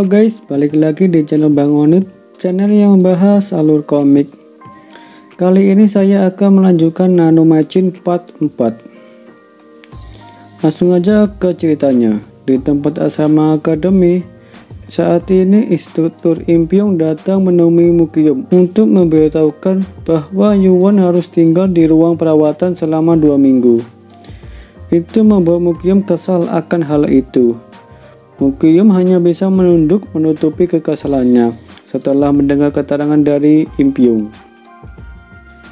Halo guys, balik lagi di channel Bang Onit, channel yang membahas alur komik. Kali ini saya akan melanjutkan Nano Machin part 4. Langsung aja ke ceritanya. Di tempat asrama akademi, saat ini instruktur Impyong datang menemui Mukyum untuk memberitahukan bahwa Yuwon harus tinggal di ruang perawatan selama 2 minggu. Itu membuat Mukyum kesal akan hal itu. Mukyum hanya bisa menunduk menutupi kekesalannya setelah mendengar keterangan dari Impyong.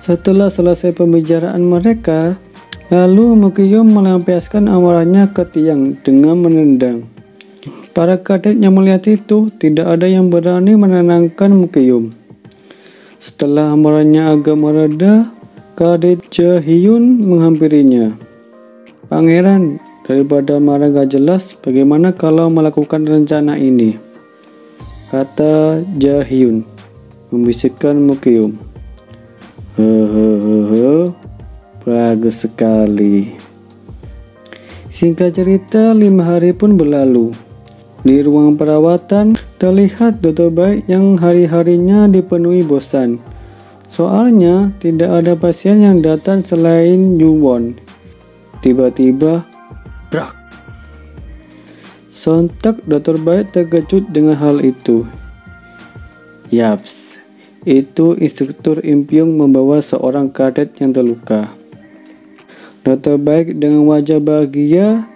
Setelah selesai pembicaraan mereka, lalu Mukyum melampiaskan amarahnya ke Tiang dengan menendang. Para kadet yang melihat itu, tidak ada yang berani menenangkan Mukyum. Setelah amarahnya agak mereda, kadet Jaehyun menghampirinya. "Pangeran, daripada marah gak jelas, bagaimana kalau melakukan rencana ini?" kata Jaehyun membisikkan Mukyum. Hehehe, bagus sekali. Singkat cerita, 5 hari pun berlalu. Di ruang perawatan, terlihat Dr. Baik yang hari-harinya dipenuhi bosan. Soalnya, tidak ada pasien yang datang selain Yuwon. Tiba-tiba, brak. Sontak Dr. Baik terkejut dengan hal itu. Yaps, itu instruktur Impyong membawa seorang kadet yang terluka. Dr. Baik dengan wajah bahagia,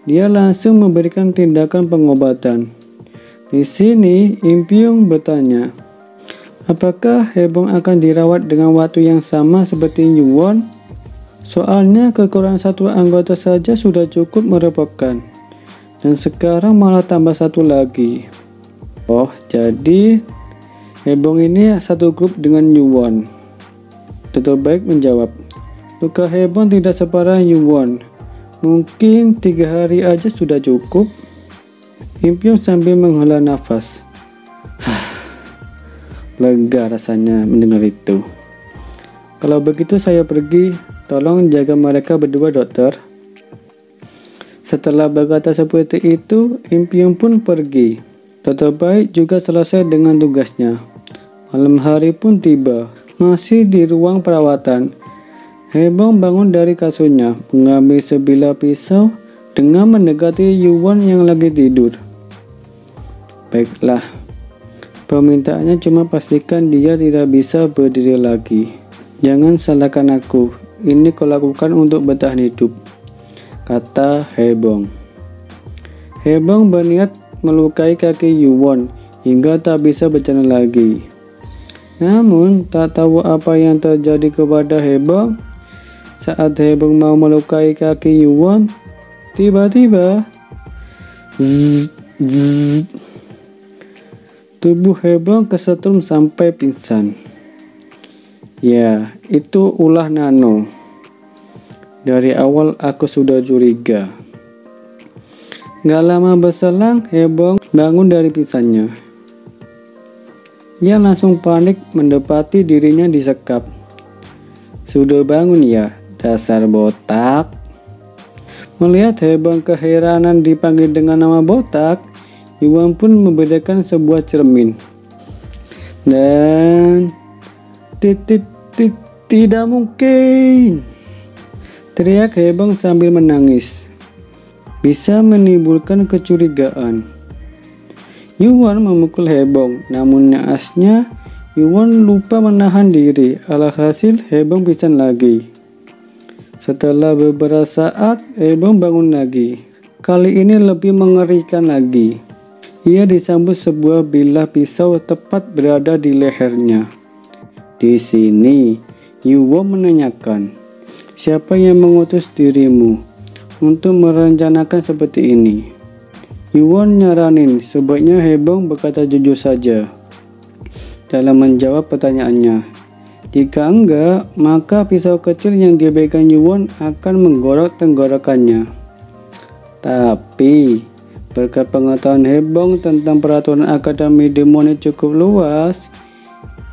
dia langsung memberikan tindakan pengobatan. Di sini Impyong bertanya, apakah Haebong akan dirawat dengan waktu yang sama seperti Yuwon? Soalnya kekurangan satu anggota saja sudah cukup merepotkan, dan sekarang malah tambah satu lagi. Oh, jadi Haebong ini satu grup dengan Yuwon. Dr. Baik menjawab, luka Haebong tidak separah Yuwon. Mungkin 3 hari aja sudah cukup. Impyong sambil menghela nafas. Lega rasanya mendengar itu. Kalau begitu saya pergi. Tolong jaga mereka berdua, dokter. Setelah berkata seperti itu, Impyong pun pergi. Dr. Baik juga selesai dengan tugasnya. Malam hari pun tiba. Masih di ruang perawatan, Haebong bangun dari kasurnya, mengambil sebilah pisau dengan mendekati Yuwon yang lagi tidur. Baiklah, permintaannya cuma pastikan dia tidak bisa berdiri lagi. Jangan salahkan aku. Ini kau lakukan untuk bertahan hidup, kata Haebong. Haebong berniat melukai kaki Yuwon hingga tak bisa berjalan lagi. Namun, tak tahu apa yang terjadi kepada Haebong. Saat Haebong mau melukai kaki Yuwon, tiba-tiba zzz, tubuh Haebong kesetrum sampai pingsan. Ya, itu ulah Nano. Dari awal aku sudah curiga. Gak lama berselang, Haebong bangun dari pingsannya. Ia langsung panik mendapati dirinya disekap. Sudah bangun ya, dasar botak. Melihat Haebong keheranan dipanggil dengan nama botak, Yuwon pun membedakan sebuah cermin. Dan tidak mungkin, teriak Haebong sambil menangis. Bisa menimbulkan kecurigaan. Yuwon memukul Haebong, namun naasnya Yuwon lupa menahan diri. Alhasil Haebong pingsan lagi. Setelah beberapa saat, Haebong bangun lagi. Kali ini lebih mengerikan lagi. Ia disambut sebuah bilah pisau tepat berada di lehernya. Di sini, Yuwon menanyakan, siapa yang mengutus dirimu untuk merencanakan seperti ini? Yuwon nyaranin sebaiknya Haebong berkata jujur saja dalam menjawab pertanyaannya. Jika enggak, maka pisau kecil yang diberikan Yuwon akan menggorok tenggorokannya. Tapi, berkat pengetahuan Haebong tentang peraturan Akademi Demonik cukup luas,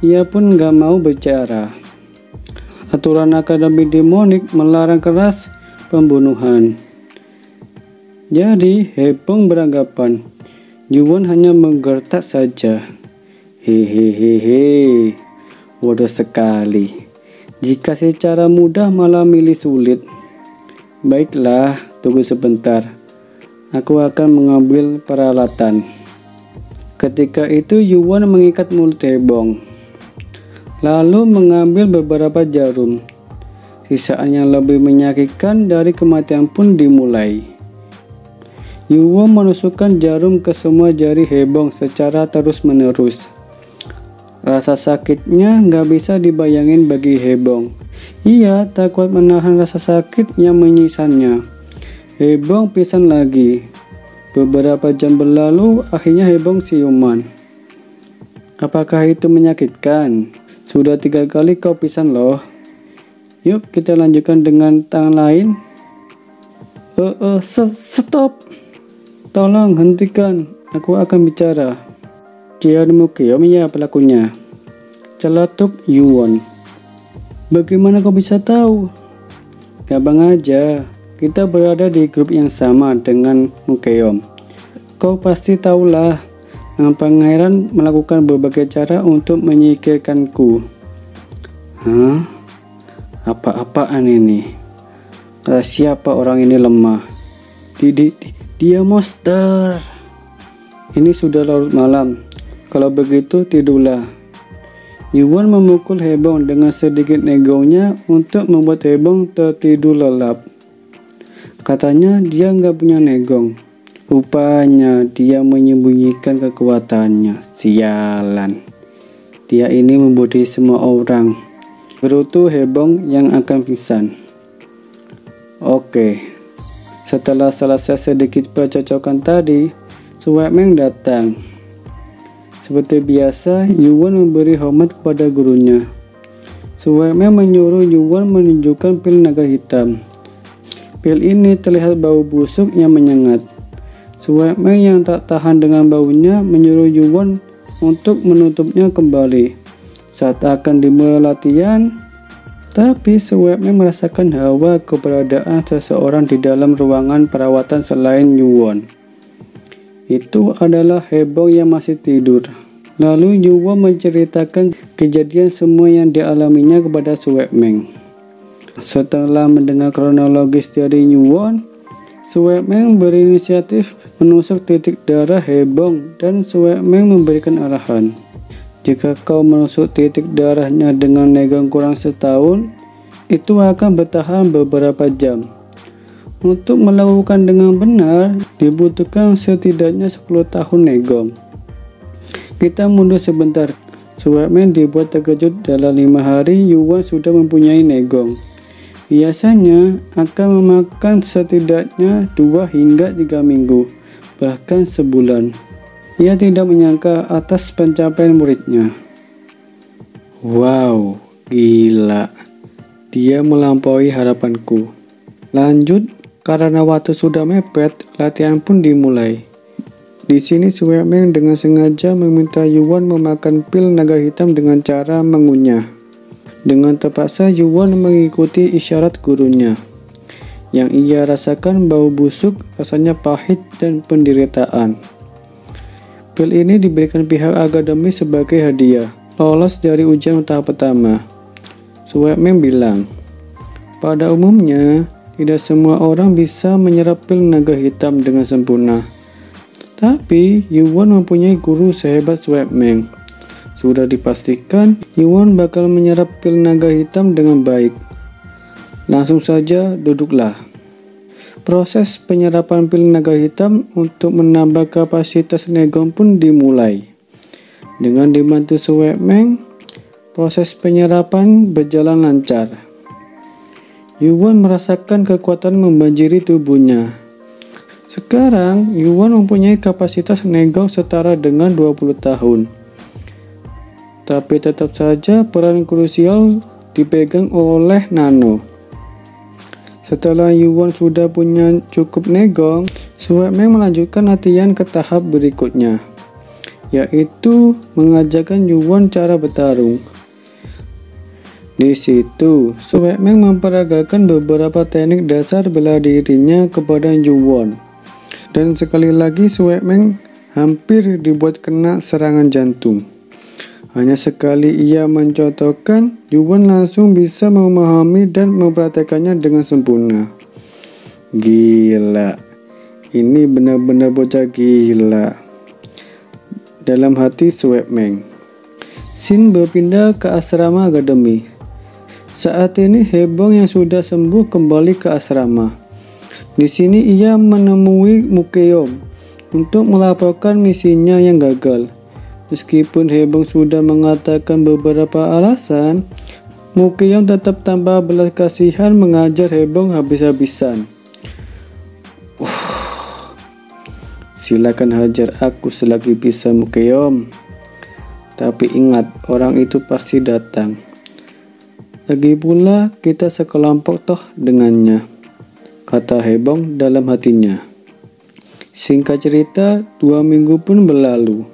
ia pun gak mau bicara. Aturan Akademi Demonik melarang keras pembunuhan. Jadi Haebong beranggapan Yuan hanya menggertak saja. Hehehe, bodoh sekali. Jika secara mudah malah milih sulit. Baiklah, tunggu sebentar. Aku akan mengambil peralatan. Ketika itu Yuan mengikat mulut Hebong, lalu mengambil beberapa jarum. Sisaan yang lebih menyakitkan dari kematian pun dimulai. Yuan menusukkan jarum ke semua jari Hebong secara terus-menerus. Rasa sakitnya nggak bisa dibayangin bagi Hebong. Ia tak kuat menahan rasa sakit yang menyisannya. Hebong pingsan lagi. Beberapa jam berlalu, akhirnya Hebong siuman. Apakah itu menyakitkan? Sudah 3 kali kau pingsan loh. Yuk kita lanjutkan dengan tangan lain. Stop. Tolong hentikan. Aku akan bicara. Kian Mukyom ya pelakunya. Celetuk Yuan. Bagaimana kau bisa tahu? Gampang aja. Kita berada di grup yang sama dengan Mukyom. Kau pasti tahulah, pangeran melakukan berbagai cara untuk menyingkirkanku. Hah? Apa-apaan ini? Kata siapa orang ini lemah? Dia monster. Ini sudah larut malam. Kalau begitu tidurlah. Yuan memukul Hebong dengan sedikit negonya untuk membuat Hebong tertidur lelap. Katanya dia nggak punya negong. Rupanya dia menyembunyikan kekuatannya. Sialan. Dia ini membodohi semua orang. Gerutu Hebong yang akan pingsan. Oke. Setelah selesai sedikit percocokan tadi, Suwekmeng datang. Seperti biasa, Yuan memberi hormat kepada gurunya. Suwekmeng menyuruh Yuan menunjukkan pil naga hitam. Pil ini terlihat bau busuk yang menyengat. Suwekmeng yang tak tahan dengan baunya menyuruh Yuan untuk menutupnya kembali. Saat akan dimulai latihan, tapi Suwekmeng merasakan hawa keberadaan seseorang di dalam ruangan perawatan selain Yuan. Itu adalah Hebong yang masih tidur. Lalu Yuan menceritakan kejadian semua yang dialaminya kepada Suwekmeng. Setelah mendengar kronologis dari Yuan, Suwekmeng berinisiatif menusuk titik darah Hebong dan Suwekmeng memberikan arahan. Jika kau menusuk titik darahnya dengan negong kurang setahun, itu akan bertahan beberapa jam. Untuk melakukan dengan benar, dibutuhkan setidaknya 10 tahun negong. Kita mundur sebentar. Suwekmeng dibuat terkejut. Dalam 5 hari, Yuan sudah mempunyai negong. Biasanya akan memakan setidaknya 2 hingga 3 minggu, bahkan sebulan. Ia tidak menyangka atas pencapaian muridnya. Wow, gila. Dia melampaui harapanku. Lanjut, karena waktu sudah mepet, latihan pun dimulai. Di sini Suwekmeng dengan sengaja meminta Yuan memakan pil naga hitam dengan cara mengunyah. Dengan terpaksa Yuan mengikuti isyarat gurunya. Yang ia rasakan bau busuk, rasanya pahit dan penderitaan. Pil ini diberikan pihak akademi sebagai hadiah, lolos dari ujian tahap pertama. Suwekmeng bilang, pada umumnya, tidak semua orang bisa menyerap pil naga hitam dengan sempurna. Tapi, Yuan mempunyai guru sehebat Suwekmeng. Sudah dipastikan, Yuan bakal menyerap pil naga hitam dengan baik. Langsung saja duduklah. Proses penyerapan pil naga hitam untuk menambah kapasitas negong pun dimulai. Dengan dibantu Suwekmeng, proses penyerapan berjalan lancar. Yuan merasakan kekuatan membanjiri tubuhnya. Sekarang, Yuan mempunyai kapasitas negong setara dengan 20 tahun. Tapi tetap saja peran krusial dipegang oleh Nano. Setelah Yuan sudah punya cukup negong, Suwekmeng melanjutkan latihan ke tahap berikutnya, yaitu mengajarkan Yuan cara bertarung. Di situ, Suwekmeng memperagakan beberapa teknik dasar bela dirinya kepada Yuan. Dan sekali lagi Suwekmeng hampir dibuat kena serangan jantung. Hanya sekali ia mencontohkan, Yuan langsung bisa memahami dan mempraktekannya dengan sempurna. Gila, ini benar-benar bocah gila. Dalam hati Swepmeng. Shin berpindah ke asrama akademi. Saat ini Haebong yang sudah sembuh kembali ke asrama. Di sini ia menemui Mukeom untuk melaporkan misinya yang gagal. Meskipun Haebong sudah mengatakan beberapa alasan, Mukeom tetap tanpa belas kasihan mengajar Haebong habis-habisan. Silakan hajar aku selagi bisa, Mukeom. Tapi ingat, orang itu pasti datang. Lagi pula kita sekelompok toh dengannya, kata Haebong dalam hatinya. Singkat cerita, 2 minggu pun berlalu.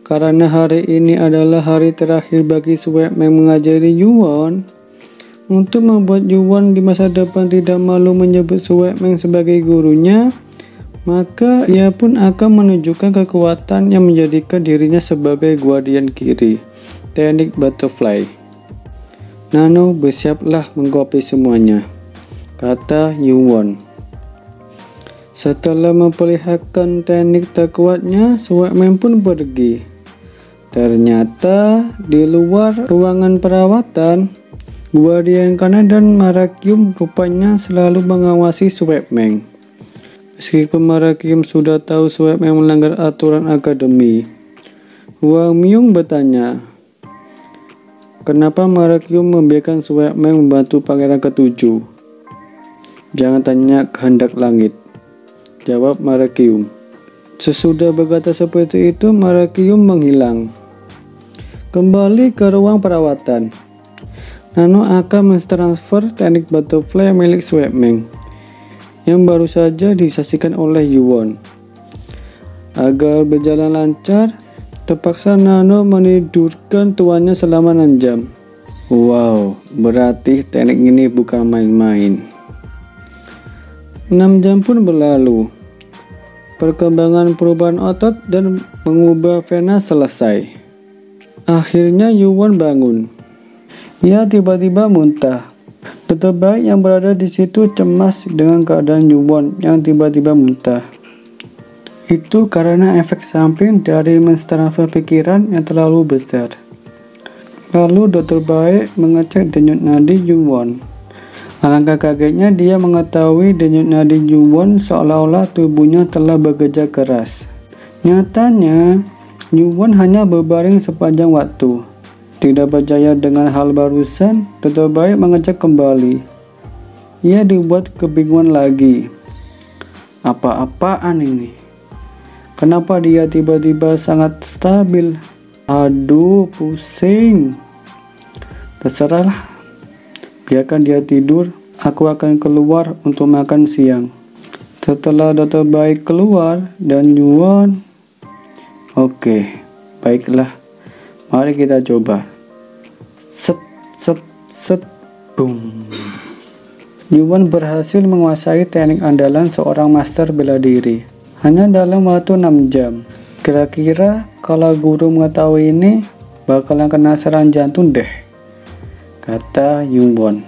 Karena hari ini adalah hari terakhir bagi Swepmeng mengajari Yuan, untuk membuat Yuan di masa depan tidak malu menyebut Swepmeng sebagai gurunya, maka ia pun akan menunjukkan kekuatan yang menjadikan dirinya sebagai guardian kiri, teknik butterfly. Nano, bersiaplah mengkopi semuanya, kata Yuan. Setelah memperlihatkan teknik terkuatnya, Swepmeng pun pergi. Ternyata di luar ruangan perawatan, guardian kanan dan Marakium rupanya selalu mengawasi Swepmeng. Meskipun Marakium sudah tahu Swepmeng melanggar aturan akademi, Huang Myung bertanya, kenapa Marakium membiarkan Swepmeng membantu pangeran ke-7? Jangan tanya kehendak langit, jawab Marakium. Sesudah berkata seperti itu, Marakium menghilang. Kembali ke ruang perawatan. Nano akan mentransfer teknik butterfly milik Swepmeng yang baru saja disaksikan oleh Yuan. Agar berjalan lancar, terpaksa Nano menidurkan tuannya selama 6 jam. Wow, berarti teknik ini bukan main-main. 6 jam pun berlalu. Perkembangan perubahan otot dan mengubah vena selesai. Akhirnya Yuan bangun. Ia tiba-tiba muntah. Dokter baik yang berada di situ cemas dengan keadaan Yuan yang tiba-tiba muntah. Itu karena efek samping dari menstransfer pikiran yang terlalu besar. Lalu dokter baik mengecek denyut nadi Yuan. Alangkah kagetnya dia mengetahui denyut nadi Yuan seolah-olah tubuhnya telah bekerja keras. Nyatanya, Yuan hanya berbaring sepanjang waktu. Tidak percaya dengan hal barusan, dokter baik mengecek kembali. Ia dibuat kebingungan lagi. Apa-apaan ini? Kenapa dia tiba-tiba sangat stabil? Aduh, pusing. Terserahlah. Biarkan dia tidur, aku akan keluar untuk makan siang. Setelah dokter baik keluar dan Yuan, oke, baiklah. Mari kita coba. Set, set, set, boom. Yuan berhasil menguasai teknik andalan seorang master bela diri hanya dalam waktu 6 jam. Kira-kira kalau guru mengetahui ini, bakalan kena serangan jantung deh, kata Yuan.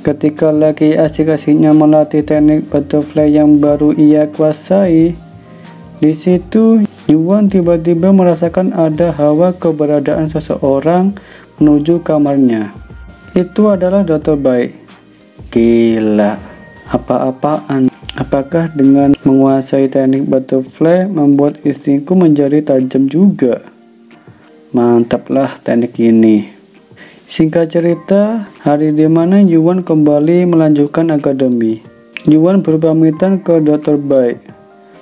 Ketika lagi asik-asiknya melatih teknik butterfly yang baru ia kuasai, di situ Yuan tiba-tiba merasakan ada hawa keberadaan seseorang menuju kamarnya. Itu adalah dokter baik. Gila, apa-apaan? Apakah dengan menguasai teknik butterfly membuat instingku menjadi tajam juga? Mantaplah teknik ini. Singkat cerita, hari di mana Yuan kembali melanjutkan akademi. Yuan berpamitan ke dokter baik.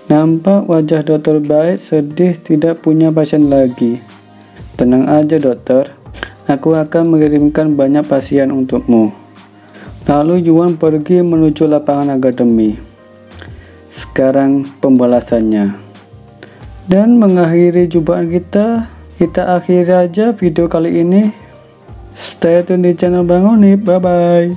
Nampak wajah dokter baik sedih tidak punya pasien lagi. Tenang aja dokter, aku akan mengirimkan banyak pasien untukmu. Lalu Yuan pergi menuju lapangan akademi. Sekarang pembalasannya. Dan mengakhiri jumpaan kita akhiri aja video kali ini. Stay tune di channel Bang Onip. Bye bye.